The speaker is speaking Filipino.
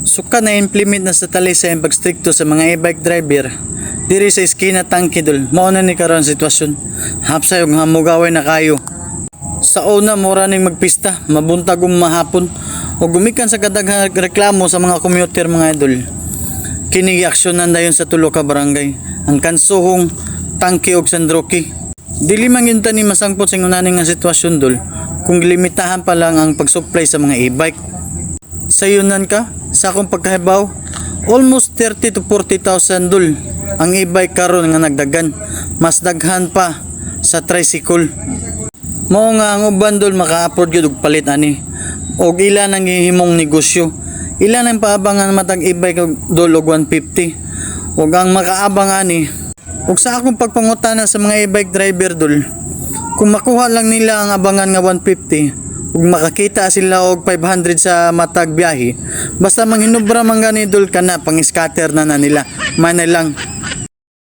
Suka na implement na sa talisay ang pagstrikto sa mga e-bike driver diri sa eskina tangke dol. Mao na ni karon sitwasyon. Hapsay og hamugaway na kayo. Sa una mura ning magpista, mabuntag ug mahapon ug gumikan sa kadaghang reklamo sa mga commuter mga idol. Kini aksyonan dayon sa tulo ka barangay, ang Kansuhong, Tangke ug Sandroki. Dili man gyud tani masangpot sa unaning nga sitwasyon dol kung limitahan pa lang ang pagsupply sa mga e-bike. Sayunan ka sa akong pagkahibaw, almost 30 to 40,000 dol ang e-bike karon nga nagdagan, mas daghan pa sa tricycle. Mao nga ang uban dol maka-afford gyud og palit ani og ilan ang gihimong negosyo. Ilan ang paabangan matag e-bike dol og 150 ug ang makaabang ani ug sa akong pagpangutana sa mga e-bike driver dol, kung makuha lang nila ang abangan nga 150 ug makakita sila og 500 sa matag biyahe, basta manghinubra man gani dol kana pang scatter na nila man lang